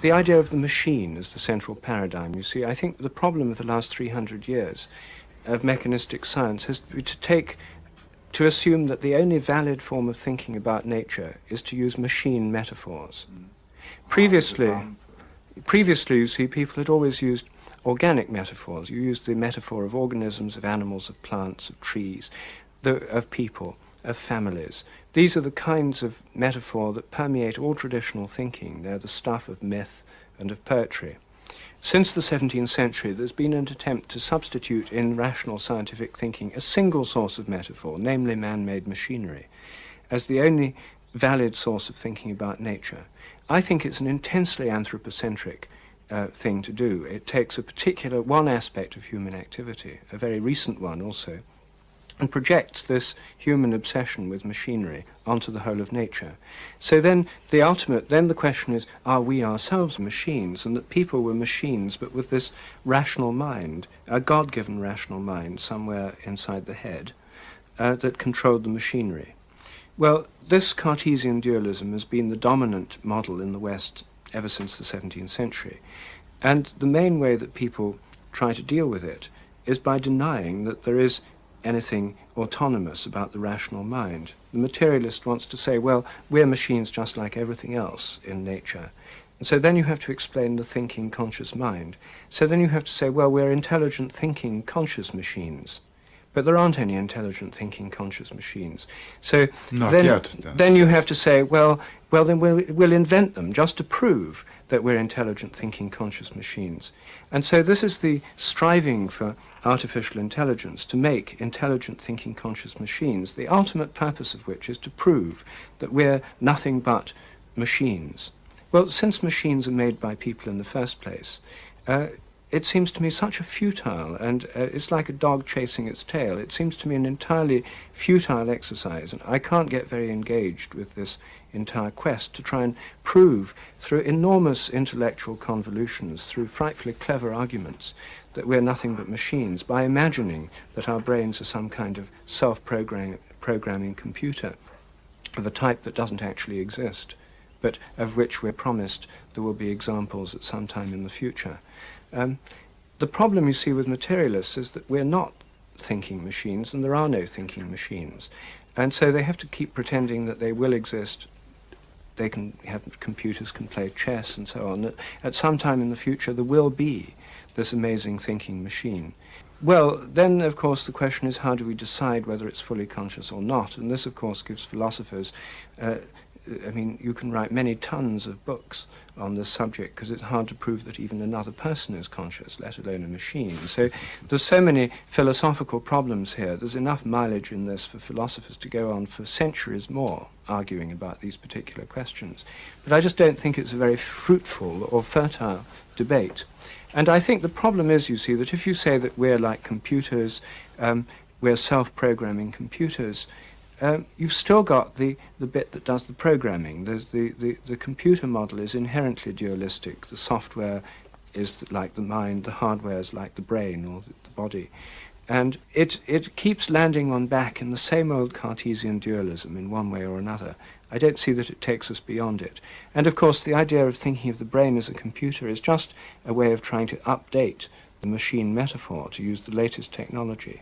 The idea of the machine as the central paradigm, you see, I think the problem of the last 300 years of mechanistic science has been to assume that the only valid form of thinking about nature is to use machine metaphors. Previously, you see, people had always used organic metaphors. You used the metaphor of organisms, of animals, of plants, of trees, of people, of families. These are the kinds of metaphor that permeate all traditional thinking. They're the stuff of myth and of poetry. Since the 17th century, there's been an attempt to substitute in rational scientific thinking a single source of metaphor, namely man-made machinery, as the only valid source of thinking about nature. I think it's an intensely anthropocentric thing to do. It takes a particular one aspect of human activity, a very recent one also, and projects this human obsession with machinery onto the whole of nature. So then the question is, are we ourselves machines? And that people were machines, but with this rational mind, a God-given rational mind somewhere inside the head, that controlled the machinery. Well, this Cartesian dualism has been the dominant model in the West ever since the 17th century. And the main way that people try to deal with it is by denying that there is anything autonomous about the rational mind. The materialist wants to say, well, we're machines just like everything else in nature. And so then you have to explain the thinking, conscious mind. So then you have to say, well, we're intelligent, thinking, conscious machines. But there aren't any intelligent, thinking, conscious machines. So then you have to say, well, then we'll invent them just to prove that we're intelligent, thinking, conscious machines. And so this is the striving for artificial intelligence, to make intelligent, thinking, conscious machines, the ultimate purpose of which is to prove that we're nothing but machines. Well, since machines are made by people in the first place, it seems to me such a futile, and it's like a dog chasing its tail. It seems to me an entirely futile exercise, and I can't get very engaged with this entire quest to try and prove through enormous intellectual convolutions, through frightfully clever arguments, that we're nothing but machines, by imagining that our brains are some kind of self-programming computer of a type that doesn't actually exist, but of which we're promised there will be examples at some time in the future. The problem, you see, with materialists is that we're not thinking machines, and there are no thinking machines. And so they have to keep pretending that they will exist. They can have computers, can play chess and so on. That at some time in the future there will be this amazing thinking machine. Well, then, of course, the question is, how do we decide whether it's fully conscious or not? And this, of course, gives philosophers I mean, you can write many tons of books on this subject because it's hard to prove that even another person is conscious, let alone a machine. So there's so many philosophical problems here. There's enough mileage in this for philosophers to go on for centuries more arguing about these particular questions. But I just don't think it's a very fruitful or fertile debate. And I think the problem is, you see, that if you say that we're like computers, we're self-programming computers, you've still got the bit that does the programming. There's the computer model is inherently dualistic. The software is like the mind, the hardware is like the brain or the body. And it keeps landing on back in the same old Cartesian dualism in one way or another. I don't see that it takes us beyond it. And of course the idea of thinking of the brain as a computer is just a way of trying to update the machine metaphor, to use the latest technology.